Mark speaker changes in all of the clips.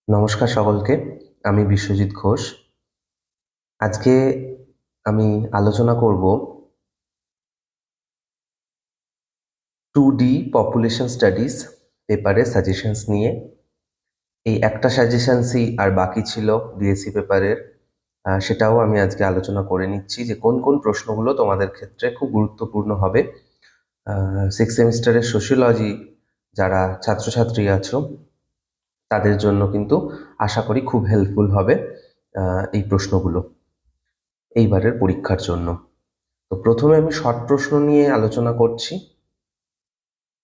Speaker 1: নমস্কার সকলকে। আমি বিশ্বজিৎ ঘোষ। আজকে আমি আলোচনা করব 2D পপুলেশন স্টাডিজ পেপারের সাজেশনস নিয়ে। এই একটা সাজেশনসই আর বাকি ছিল বিএসসি পেপারের। সেটাও আমি আজকে আলোচনা করে নিচ্ছি যে কোন কোন প্রশ্নগুলো তোমাদের ক্ষেত্রে খুব গুরুত্বপূর্ণ হবে। সিক্স সেমিস্টারের সোশিওলজি যারা ছাত্রছাত্রী আছো তাদের জন্য কিন্তু আশা করি খুব হেল্পফুল হবে এই প্রশ্নগুলো এইবারের পরীক্ষার জন্য। তো প্রথমে আমি শর্ট প্রশ্ন নিয়ে আলোচনা করছি,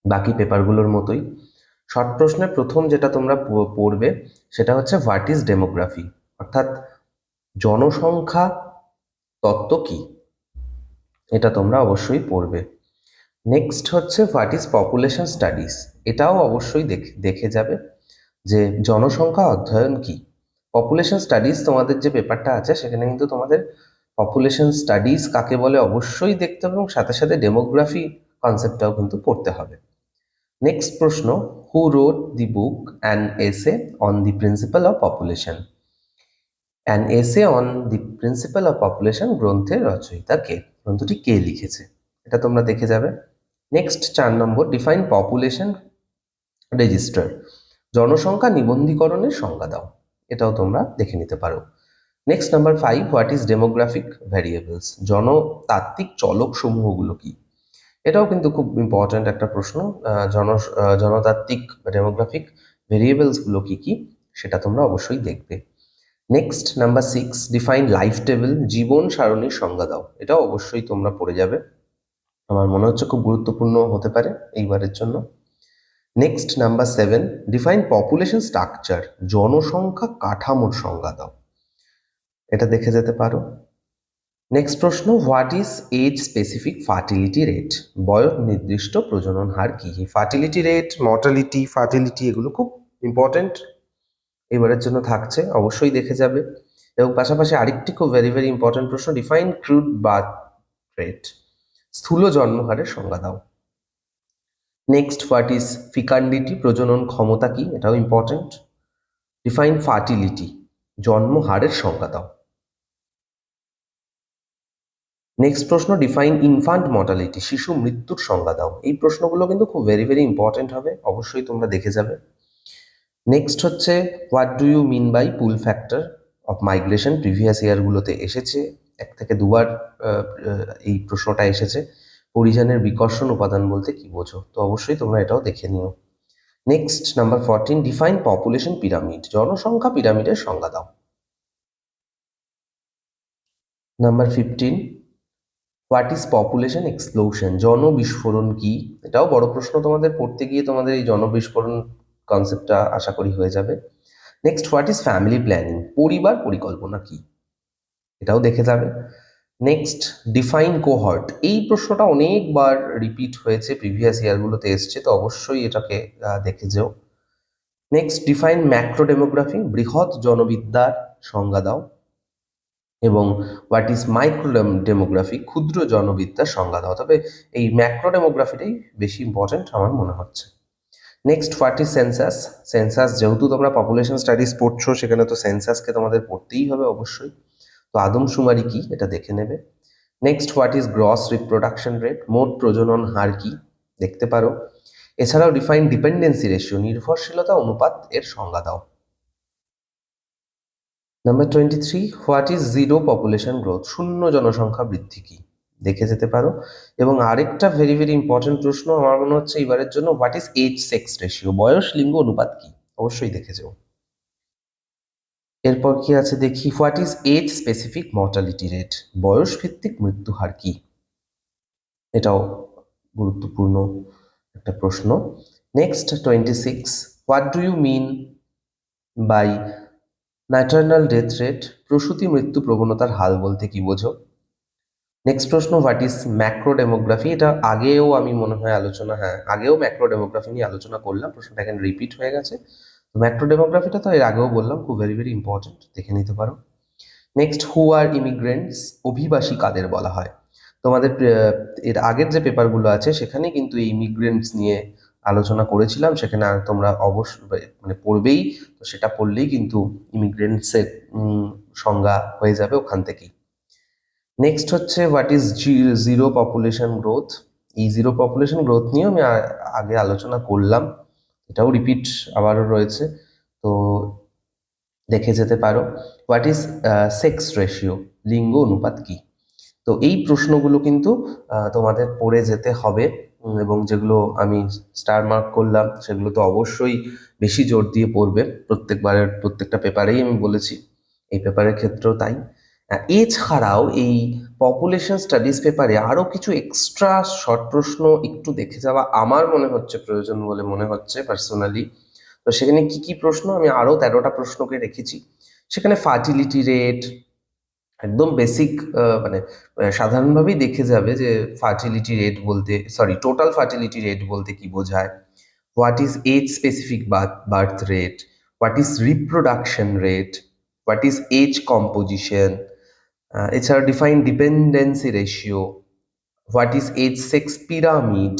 Speaker 1: বাকি পেপারগুলোর মতোই। শর্ট প্রশ্নে প্রথম যেটা তোমরা পড়বে সেটা হচ্ছে হোয়াট ইজ ডেমোগ্রাফি, অর্থাৎ জনসংখ্যা তত্ত্ব কি, এটা তোমরা অবশ্যই পড়বে। নেক্সট হচ্ছে হোয়াট ইজ পপুলেশন স্টাডিজ, এটাও অবশ্যই দেখে যাবে যে জনসংখ্যা অধ্যয়ন কি। পপুলেশন স্টাডিজ তোমাদের যে পেপারটা আছে সেখানে কিন্তু তোমাদের পপুলেশন স্টাডিজ কাকে বলে অবশ্যই দেখতে হবে এবং সাথে সাথে ডেমোগ্রাফি কনসেপ্টটাও কিন্তু পড়তে হবে। নেক্সট প্রশ্ন, who wrote the book an essay on the principle of population. An essay on the principle of population গ্রন্থের রচয়িতা কে, গ্রন্থটি কে লিখেছে, এটা তোমরা দেখে যাবে। নেক্সট 4 নম্বর, ডিফাইন পপুলেশন রেজিস্টার, জনসংখ্যা নিবন্ধীকরণের সংজ্ঞা দাও, এটাও তোমরা দেখে নিতে পারো। Next number 5, what is demographic variables, জনতাত্ত্বিক চলক সমূহগুলো কি, এটাও কিন্তু খুব ইম্পর্ট্যান্ট একটা প্রশ্ন। জনতাত্ত্বিক বা ডেমোগ্রাফিক ভেরিয়েবলসগুলো কি কি সেটা তোমরা অবশ্যই দেখবে। Next number 6, define life table, জীবন সারণীর সংজ্ঞা দাও, এটাও অবশ্যই তোমরা পড়ে যাবে, আমার মনে হচ্ছে খুব গুরুত্বপূর্ণ হতে পারে এইবারের জন্য। Next number 7, define population structure, জনসংখ্যা কাঠামোর সংজ্ঞা দাও, এটা দেখে যেতে পারো। নেক্সট প্রশ্ন, what is age specific fertility rate, বয়স নির্দিষ্ট প্রজনন হার কি। ফার্টিলিটি রেট, ফার্টিলিটি এগুলো খুব ইম্পর্টেন্ট এবারের জন্য থাকছে, অবশ্যই দেখে যাবে। এবং পাশাপাশি আরেকটি খুব ভেরি ইম্পর্টেন্ট প্রশ্ন, ডিফাইন ক্রুড বার্থ রেট, স্থূল জন্মহারের সংজ্ঞা দাও। নেক্সট, হোয়াট ইজ ফিকান্ডিটি, প্রজনন ক্ষমতা কি, এটাও ইম্পর্টেন্ট। ডিফাইন ফার্টিলিটি, জন্ম হারের সংজ্ঞা দাও। নেক্সট প্রশ্ন, ডিফাইন ইনফান্ট মর্টালিটি, শিশু মৃত্যুর সংজ্ঞা দাও। এই প্রশ্নগুলো কিন্তু খুব ভেরি ইম্পর্টেন্ট হবে, অবশ্যই তোমরা দেখে যাবে। নেক্সট হচ্ছে, what do you mean by pull factor of migration, previous ইয়ারগুলোতে এসেছে, 1 থেকে 2 বার এই প্রশ্নটা এসেছে। পরিযানের বিকর্ষণ উপাদান বলতে কি বোঝো, তো অবশ্যই তোমরা এটাও দেখে নিও। Next number 14, define population pyramid, জনসংখ্যা পিরামিডের সংজ্ঞা দাও। Number 15, what is population explosion, জনবিস্ফোরণ কি, এটাও বড় প্রশ্ন, তোমাদের পড়তে গিয়ে তোমাদের এই জনবিস্ফোরণ কনসেপ্টটা আশা করি হয়ে যাবে। Next, what is family planning, পরিবার পরিকল্পনা কি, এটাও দেখে যাবে। নেক্সট, ডিফাইন কোহর্ট, এই প্রশ্নটা অনেকবার রিপিট হয়েছে, প্রিভিয়াস ইয়ারগুলোতে এসছে, তো অবশ্যই এটাকে দেখে যেও। নেক্সট, ডিফাইন ম্যাক্রো ডেমোগ্রাফি, বৃহৎ জনবিদ্যার সংজ্ঞা দাও। এবং হোয়াট ইজ মাইক্রো ডেমোগ্রাফি, ক্ষুদ্র জনবিদ্যার সংজ্ঞা দাও, তবে এই ম্যাক্রো ডেমোগ্রাফিটাই বেশি ইম্পর্টেন্ট আমার মনে হচ্ছে। Next, what is census, census যেহেতু তোমরা পপুলেশন স্টাডিজ পড়ছো সেখানে তো সেন্সাসকে তোমাদের পড়তেই হবে অবশ্যই, তো আদমশুমারি কি এটা দেখে নেবে। Next, what is gross reproduction rate, মোট প্রজনন হার কি, দেখতে পারো। এছাড়াও ডিফাইন ডিপেন্ডেন্সি রেশিও, নির্ভরশীলতা অনুপাত এর সংজ্ঞা দাও। Number 23, what is zero population growth, শূন্য জনসংখ্যা বৃদ্ধি কি, দেখে যেতে পারো। এবং আরেকটা ভেরি ইম্পর্টেন্ট প্রশ্ন আমার মনে হচ্ছে এবারের জন্য, what is age sex ratio, বয়স লিঙ্গ অনুপাত কি, অবশ্যই দেখে যাও। এরপর কি আছে দেখি, what is age specific mortality rate, বয়স ভিত্তিক মৃত্যু হার কি, এটাও গুরুত্বপূর্ণ একটা প্রশ্ন। Next 26, what do you mean by maternal death rate, প্রসূতি মৃত্যু প্রবণতার হার বলতে কি বোঝো। নেক্সট প্রশ্ন, হোয়াট ইজ ম্যাক্রো ডেমোগ্রাফি, এটা আগেও আমি মনে হয় আগেও ম্যাক্রো ডেমোগ্রাফি নিয়ে আলোচনা করলাম, প্রশ্নটা এখানে রিপিট হয়ে গেছে। তো ম্যাক্রো ডেমোগ্রাফিটা তো এর আগেও বললাম, খুব ভেরি ইম্পর্টেন্ট, দেখে নিতে পারো। নেক্সট, হু আর ইমিগ্রেন্টস, অভিবাসী কাদের বলা হয়, তোমাদের এর আগের যে পেপারগুলো আছে সেখানে কিন্তু এই ইমিগ্রেন্টস নিয়ে আলোচনা করেছিলাম, সেখানে আর তোমরা অবশ্যই মানে পড়বেই, তো সেটা পড়লেই কিন্তু ইমিগ্রেন্টসের সংজ্ঞা হয়ে যাবে ওখান থেকেই। নেক্সট হচ্ছে what is zero population growth. এই জিরো পপুলেশন গ্রোথ নিয়েও আমি আগে আলোচনা করলাম, এটাও রিপিট আবারও রয়েছে, তো দেখে যেতে পারো। হোয়াট ইজ সেক্স রেশিও, লিঙ্গ অনুপাত কি? তো এই প্রশ্নগুলো কিন্তু তোমাদের পড়ে যেতে হবে, এবং যেগুলো আমি স্টার মার্ক করলাম সেগুলো তো অবশ্যই বেশি জোর দিয়ে পড়বে। প্রত্যেকবারের প্রত্যেকটা পেপারেই আমি বলেছি, এই পেপারের ক্ষেত্রেও তাই। এছাড়াও এই পপুলেশন স্টাডিজ পেপারে আরও কিছু এক্সট্রা শর্ট প্রশ্ন একটু দেখে যাওয়া আমার মনে হচ্ছে প্রয়োজন বলে মনে হচ্ছে পার্সোনালি। তো সেখানে কি কি প্রশ্ন, আমি আরও 13টা প্রশ্নকে রেখেছি। সেখানে ফার্টিলিটি রেট, একদম বেসিক, মানে সাধারণভাবেই দেখে যাবে যে ফার্টিলিটি রেট বলতে, সরি, টোটাল ফার্টিলিটি রেট বলতে কি বোঝায়, what is age specific birth rate, what is reproduction rate, what is age composition, এছাড়া define dependency ratio, what is age sex pyramid,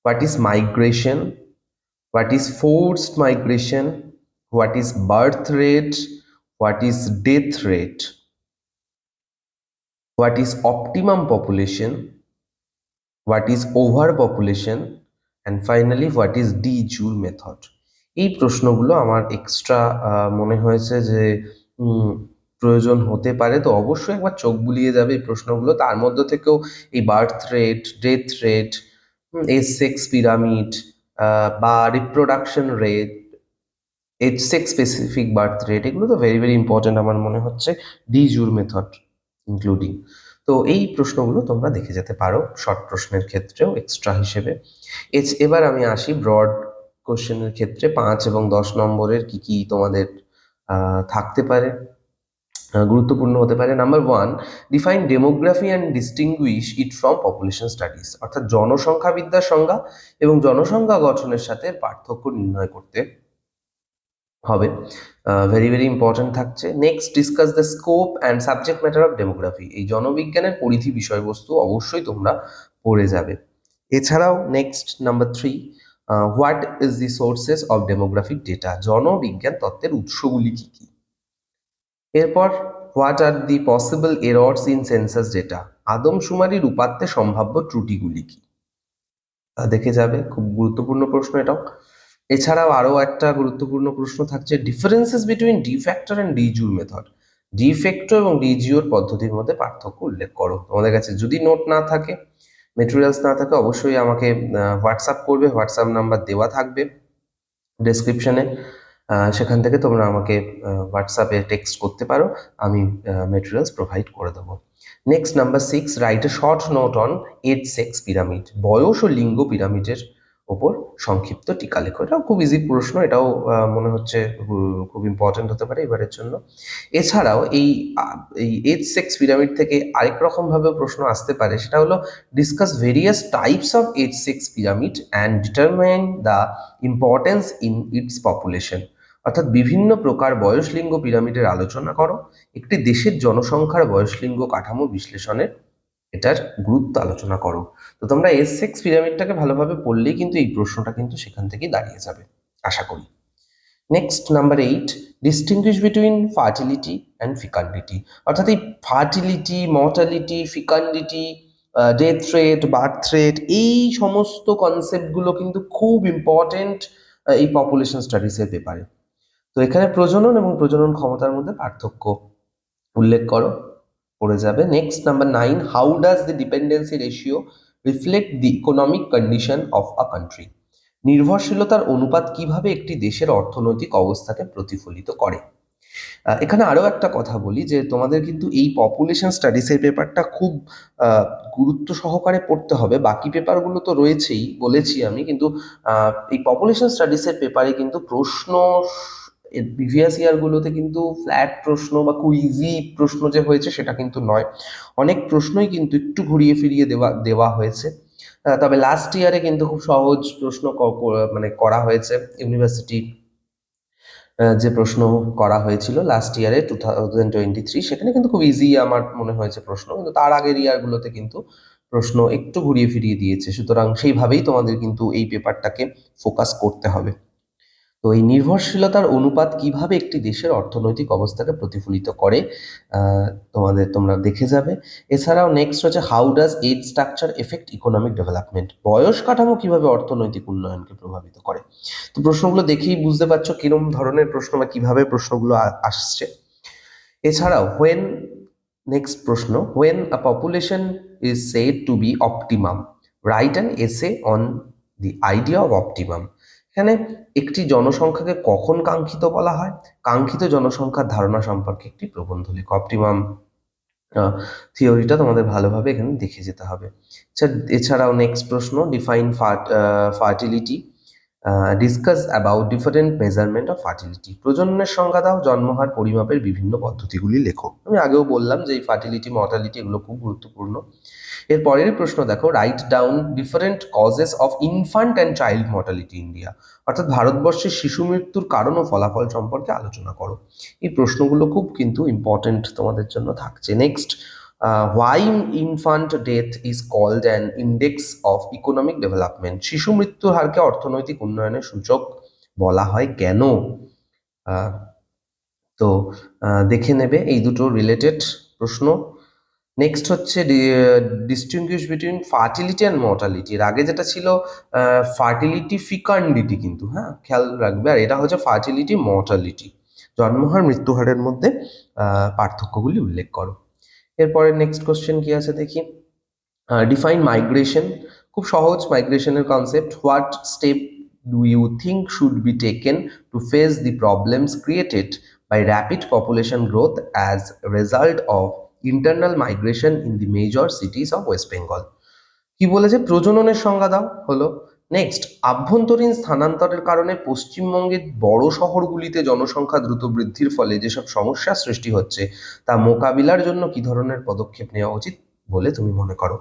Speaker 1: what is migration, what is forced migration, what is birth rate, what is death rate, what is optimum population, what is overpopulation, and finally what is de-jure method। এই প্রশ্নগুলো আমার extra মনে হয়েছে যে প্রয়োজন হতে পারে, তো অবশ্যই একবার চোখ বুলিয়ে যাবে এই প্রশ্নগুলো। তার মধ্যে থেকেও এই birth rate, death rate, age sex pyramid, বা reproduction rate, age sex specific birth rate, এগুলো তো ভেরি ভেরি ইম্পর্টেন্ট আমার মনে হচ্ছে, ডি জুর মেথড ইনক্লুডিং। তো এই প্রশ্নগুলো তোমরা দেখে যেতে পারো শর্ট প্রশ্নের ক্ষেত্রেও এক্সট্রা হিসেবে। এবার আমি আসি ব্রড কোশ্চেনের ক্ষেত্রে 5 এবং 10 নম্বরের কি কি তোমাদের থাকতে পারে, গুরুত্বপূর্ণ হতে পারে। Number 1, define demography and distinguished it from population studies, অর্থাৎ জনসংখ্যাবিদ্যার সংজ্ঞা এবং জনসংখ্যা গঠনের সাথে পার্থক্য নির্ণয় করতে হবে, ভেরি ভেরি ইম্পর্টেন্ট থাকছে। Next, discuss the scope and subject matter of demography, এই জনবিজ্ঞানের পরিধি বিষয়বস্তু অবশ্যই তোমরা পড়ে যাবে। এছাড়াও next number 3, what is the sources of demographic data, জনবিজ্ঞান তত্ত্বের উৎসগুলি কি কি। এরপর, what are the possible errors in census data, আদমশুমারির উপাত্তে সম্ভাব্য ত্রুটিগুলি কি, দেখে যাবে, খুব গুরুত্বপূর্ণ প্রশ্ন এটাও। এছাড়াও আরও একটা গুরুত্বপূর্ণ প্রশ্ন থাকছে, differences between de facto and de jure method, de facto এবং ডি জিওর পদ্ধতির মধ্যে পার্থক্য উল্লেখ করো। তোমাদের কাছে যদি নোট না থাকে, মেটেরিয়ালস না থাকে, অবশ্যই আমাকে হোয়াটসঅ্যাপ করবে, হোয়াটসঅ্যাপ নাম্বার দেওয়া থাকবে ডেসক্রিপশনে, সেখান থেকে তোমরা আমাকে হোয়াটসঅ্যাপে টেক্সট করতে পারো, আমি মেটেরিয়ালস প্রোভাইড করে দেবো। Next number 6, write a short note on age sex pyramid, বয়স ও লিঙ্গ পিরামিডের ওপর সংক্ষিপ্ত টিকা লেখো। এটাও খুব ইজি প্রশ্ন, এটাও মনে হচ্ছে খুব ইম্পর্টেন্ট হতে পারে এবারের জন্য। এছাড়াও এই এজ সেক্স পিরামিড থেকে আরেক রকম ভাবেও প্রশ্ন আসতে পারে, সেটা হলো discuss various types of age sex pyramid and determine the importance in its population, অর্থাৎ বিভিন্ন প্রকার বয়সলিঙ্গ পিরামিডের আলোচনা করো, একটি দেশের জনসংখ্যার বয়সলিঙ্গ কাঠামো বিশ্লেষণের এটার গুরুত্ব আলোচনা করো। তো তোমরা এজ সেক্স পিরামিডটাকে ভালোভাবে পড়লেই কিন্তু এই প্রশ্নটা কিন্তু সেখান থেকেই দাঁড়িয়ে যাবে আশা করি। Next number 8, distinguish between fertility and fecundity, অর্থাৎ এই fertility, mortality, fecundity, death rate, birth rate, এই সমস্ত কনসেপ্টগুলো কিন্তু খুব ইম্পর্টেন্ট এই পপুলেশন স্টাডিজের পেপারে। তো এখানে প্রজনন এবং প্রজনন ক্ষমতার মধ্যে পার্থক্য উল্লেখ করো, পড়ে যাবে। Next number 9, how does the dependency ratio reflect the economic condition of a country, নির্ভরশীলতার অনুপাত কিভাবে একটি দেশের অর্থনৈতিক অবস্থাকে প্রতিফলিত করে। এখানে আরও একটা কথা বলি যে তোমাদের কিন্তু এই পপুলেশন স্টাডিজের পেপারটা খুব গুরুত্ব সহকারে পড়তে হবে, বাকি পেপারগুলো তো রয়েছেই বলেছি আমি, কিন্তু এই পপুলেশন স্টাডিজের পেপারে কিন্তু প্রশ্ন প্রিভিয়াস ইয়ারগুলোতে কিন্তু ফ্ল্যাট প্রশ্ন বা কুইজি প্রশ্ন যে হয়েছে সেটা কিন্তু নয়, অনেক প্রশ্নই কিন্তু একটু ঘুরিয়ে ফিরিয়ে দেওয়া হয়েছে। তবে লাস্ট ইয়ারে কিন্তু খুব সহজ প্রশ্ন মানে করা হয়েছে, ইউনিভার্সিটি যে প্রশ্ন করা হয়েছিল লাস্ট ইয়ারে 2023, সেখানে কিন্তু খুব ইজি আমার মনে হয়েছে প্রশ্ন, কিন্তু তার আগের ইয়ারগুলোতে কিন্তু প্রশ্ন একটু ঘুরিয়ে ফিরিয়ে দিয়েছে, সুতরাং সেইভাবেই তোমাদের কিন্তু এই পেপারটাকে ফোকাস করতে হবে। তো এই নির্ভরশীলতার অনুপাত কিভাবে একটি দেশের অর্থনৈতিক অবস্থাকে প্রতিফলিত করে তোমরা দেখে যাবে। এছাড়াও নেক্সট হচ্ছে how does age structure affect economic development, বয়স কাঠামো কিভাবে অর্থনৈতিক উন্নয়নকে প্রভাবিত করে। তো প্রশ্নগুলো দেখেই বুঝতে পারছো কিরম ধরনের প্রশ্ন বা কিভাবে প্রশ্নগুলো আসছে। এছাড়াও নেক্সট প্রশ্ন, when a population is said to be optimum, write an essay on the idea of optimum। এখানে একটি জনসংখ্যাকে কখন কাঙ্ক্ষিত বলা হয়, কাঙ্ক্ষিত জনসংখ্যার ধারণা সম্পর্কে একটি প্রবন্ধ লেখো। অপটিমাম থিওরিটা তোমাদের ভালোভাবে এখানে দেখে যেতে হবে। এছাড়াও নেক্সট প্রশ্ন, define fertility, discuss about different measurement of fertility. প্রজননের সংজ্ঞা দাও, জন্মহার পরিমাপের বিভিন্ন পদ্ধতিগুলি লেখো। আমি আগেও বললাম যে এই ফার্টিলিটি, মর্টালিটি এগুলো খুব গুরুত্বপূর্ণ। এর পরের প্রশ্ন দেখো, write down different causes of infant and child mortality India, অর্থাৎ ভারতবর্ষের শিশু মৃত্যুর কারণ ও ফলাফল সম্পর্কে আলোচনা করো। এই প্রশ্নগুলো খুব কিন্তু ইম্পর্টেন্ট তোমাদের জন্য থাকছে। Next, why infant death is called an index of economic development, শিশু মৃত্যুর হারকে অর্থনৈতিক উন্নয়নের সূচক বলা হয় কেন। তো দেখে নেবে এই দুটো রিলেটেড প্রশ্ন। নেক্সট হচ্ছে distinguished between fertility and mortality. এর আগে যেটা ছিল ফার্টিলিটি ফিকান্ডিটি, কিন্তু হ্যাঁ খেয়াল রাখবে, আর এটা হচ্ছে ফার্টিলিটি মর্টালিটি, জন্মহার মৃত্যুহারের মধ্যে পার্থক্যগুলি উল্লেখ করো। এরপরে নেক্সট কোশ্চেন কি আছে দেখি, ডিফাইন মাইগ্রেশন, খুব সহজ মাইগ্রেশনের concept. What step do you think should be taken to face the problems created by rapid population growth as result of internal migration in the major cities of West Bengal. কি বলেছে, প্রজননের সংজ্ঞা দাও হলো। নেক্সট, আভ্যন্তরীণ স্থানান্তরের কারণে পশ্চিমবঙ্গের বড় শহরগুলিতে জনসংখ্যা দ্রুত বৃদ্ধির ফলে যেসব সমস্যার সৃষ্টি হচ্ছে তা মোকাবিলার জন্য কি ধরনের পদক্ষেপ নেওয়া উচিত বলে তুমি মনে করো।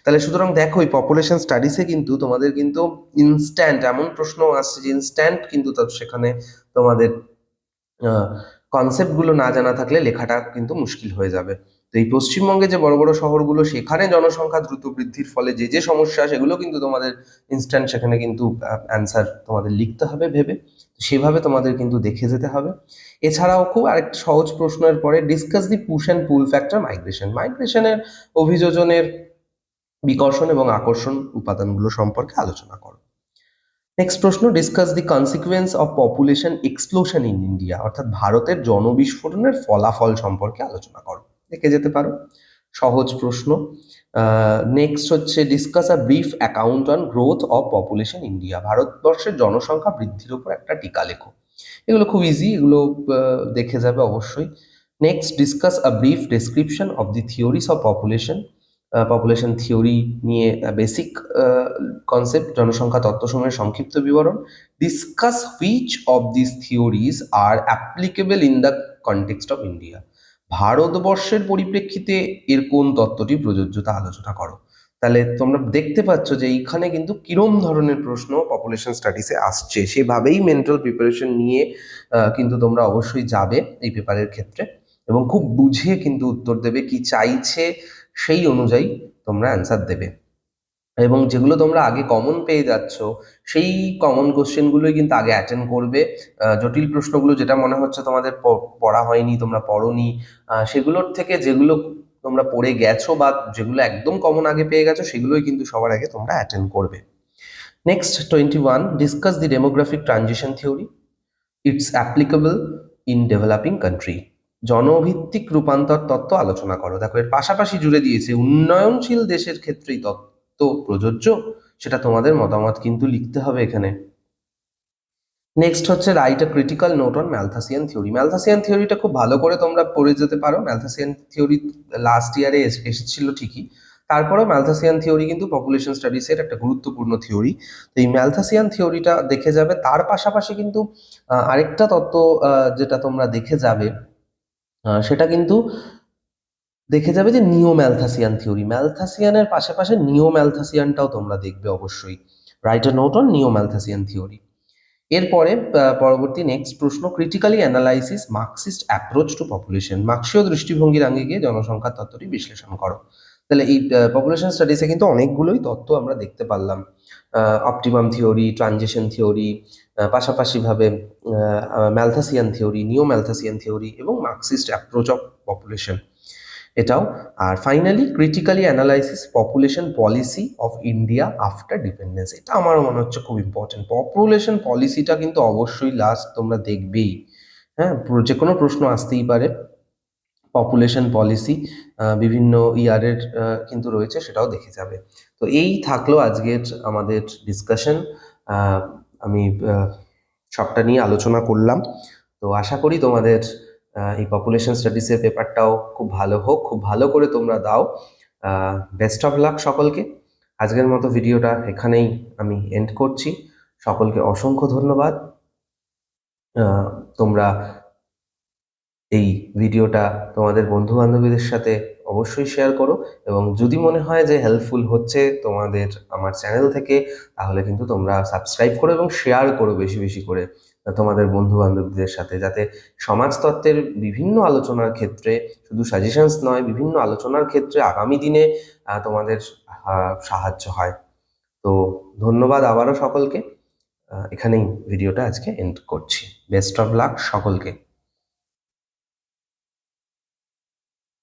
Speaker 1: তাহলে সুতরাং দেখো, এই পপুলেশন স্টাডিজে কিন্তু তোমাদের কিন্তু ইনস্ট্যান্ট এমন প্রশ্ন আসছে যে ইনস্ট্যান্ট কিন্তু সেখানে তোমাদের কনসেপ্টগুলো না জানা থাকলে লেখাটা কিন্তু মুশকিল হয়ে যাবে। তো এই পশ্চিমবঙ্গে যে বড় বড় শহরগুলো, সেখানে জনসংখ্যা দ্রুত বৃদ্ধির ফলে যে যে সমস্যা, সেগুলো কিন্তু তোমাদের ইনস্ট্যান্ট সেখানে কিন্তু অ্যান্সার তোমাদের লিখতে হবে ভেবে, সেভাবে তোমাদের কিন্তু দেখে যেতে হবে। এছাড়াও খুব আরেকটা সহজ প্রশ্নের পরে, discuss the push and pull factor migration, মাইগ্রেশনের অভিযোজনের বিকর্ষণ এবং আকর্ষণ উপাদানগুলো সম্পর্কে আলোচনা করো। নেক্সট প্রশ্ন, discuss the consequence of population explosion in India, অর্থাৎ ভারতের জনবিস্ফোরণের ফলাফল সম্পর্কে আলোচনা করো। দেখে যেতে পারো, সহজ প্রশ্ন। নেক্সট হচ্ছে, discuss a brief account on growth of population India, ভারতবর্ষের জনসংখ্যা বৃদ্ধির উপর একটা টিকা লেখো। এগুলো খুব ইজি, এগুলো দেখে যাবে অবশ্যই। Next, discuss a brief description of the theories of population theory নিয়ে বেসিক কনসেপ্ট, জনসংখ্যা তত্ত্বসমূহের সংক্ষিপ্ত বিবরণ। Discuss which of this theories are applicable in the context of India, ভারতবর্ষের পরিপ্রেক্ষিতে এর কোন তত্ত্বটি প্রযোজ্য তা আলোচনা করো। তাহলে তোমরা দেখতে পাচ্ছ যে এইখানে কিন্তু কিরম ধরনের প্রশ্ন পপুলেশন স্টাডিজে আসছে, সেভাবেই মেন্টাল প্রিপারেশন নিয়ে কিন্তু তোমরা অবশ্যই যাবে এই পেপারের ক্ষেত্রে, এবং খুব বুঝে কিন্তু উত্তর দেবে, কি চাইছে সেই অনুযায়ী তোমরা অ্যান্সার দেবে। এবং যেগুলো তোমরা আগে কমন পেয়ে যাচ্ছ, সেই কমন কোশ্চেনগুলোই কিন্তু আগে অ্যাটেন্ড করবে। জটিল প্রশ্নগুলো যেটা মনে হচ্ছে তোমাদের পড়া হয়নি, তোমরা পড়োনি, সেগুলোর থেকে যেগুলো তোমরা পড়ে গেছো বা যেগুলো একদম কমন আগে পেয়ে গেছো, সেগুলোই কিন্তু সবার আগে তোমরা অ্যাটেন্ড করবে। Next 21, discuss the demographic transition theory, it's applicable in developing country, জনভিত্তিক রূপান্তর তত্ত্ব আলোচনা করো। দেখো, এর পাশাপাশি জুড়ে দিয়েছে উন্নয়নশীল দেশের ক্ষেত্রেই তত্ত্ব প্রযোজ্য, সেটা তোমাদের মতামত কিন্তু লিখতে হবে এখানে। নেক্সট হচ্ছে, write a critical note on Malthusian theory. Malthusian থিওরিটা খুব ভালো করে তোমরা পড়ে যেতে পারো। ম্যালথাসিয়ান থিওরি লাস্ট ইয়ারে এসেছিল ঠিকই, তারপরেও ম্যালথাসিয়ান থিওরি কিন্তু পপুলেশন স্টাডিজের একটা গুরুত্বপূর্ণ থিওরি। তো এই ম্যালথাসিয়ান থিওরিটা দেখে যাবে। তার পাশাপাশি কিন্তু আরেকটা তত্ত্ব যেটা তোমরা দেখে যাবে, সেটা কিন্তু দেখে যাবে যে নিও ম্যালথাসিয়ান থিওরি। ম্যালথাসিয়ানের পাশাপাশি নিও ম্যালথাসিয়ানটাও তোমরা দেখবে অবশ্যই। রাইট আ নোট অন নিও ম্যালথাসিয়ান থিওরি। এরপরে পরবর্তী নেক্সট প্রশ্ন, critically analysis Marxist approach to population, মার্ক্সীয় দৃষ্টিভঙ্গির আঙ্গিকে জনসংখ্যা তত্ত্বটি বিশ্লেষণ করো। তাহলে এই পপুলেশন স্টাডিজে কিন্তু অনেকগুলোই তত্ত্ব আমরা দেখতে পারলাম। অপটিমাম থিওরি, ট্রানজিশন থিওরি, পাশাপাশিভাবে Malthusian theory, neo Malthusian theory এবং মার্কসিস্ট অ্যাপ্রোচ অফ পপুলেশন এটাও। আর finally critically analysis population policy of India after dependence, এটা আমারও মনে হচ্ছে খুব ইম্পর্টেন্ট। পপুলেশন পলিসিটা কিন্তু অবশ্যই লাস্ট তোমরা দেখবেই। হ্যাঁ, যে কোনো প্রশ্ন আসতেই পারে। পপুলেশন পলিসি বিভিন্ন ইয়ারের কিন্তু রয়েছে, সেটাও দেখে যাবে। তো এই থাকলো আজকের আমাদের ডিসকাশন। আমি সবটা নিয়ে আলোচনা করলাম। তো আশা করি তোমাদের এই পপুলেশন স্টাডিজের পেপারটাও খুব ভালো হোক, খুব ভালো করে তোমরা দাও। বেস্ট অফ লাক সকলকে। আজকের মতো ভিডিওটা এখানেই আমি এন্ড করছি। সকলকে অসংখ্য ধন্যবাদ। তোমরা এই ভিডিওটা তোমাদের বন্ধু বান্ধবীদের সাথে অবশ্যই শেয়ার করো, এবং যদি মনে হয় যে হেল্পফুল হচ্ছে তোমাদের আমার চ্যানেল থেকে, তাহলে কিন্তু তোমরা সাবস্ক্রাইব করো এবং শেয়ার করো বেশি বেশি করে তোমাদের বন্ধু বান্ধবীদের সাথে, যাতে সমাজতত্ত্বের বিভিন্ন আলোচনার ক্ষেত্রে, শুধু সাজেশনস নয়, বিভিন্ন আলোচনার ক্ষেত্রে আগামী দিনে তোমাদের সাহায্য হয়। তো ধন্যবাদ আবারও সকলকে। এখানেই ভিডিওটা আজকে এন্ড করছি। বেস্ট অফ লাক সকলকে।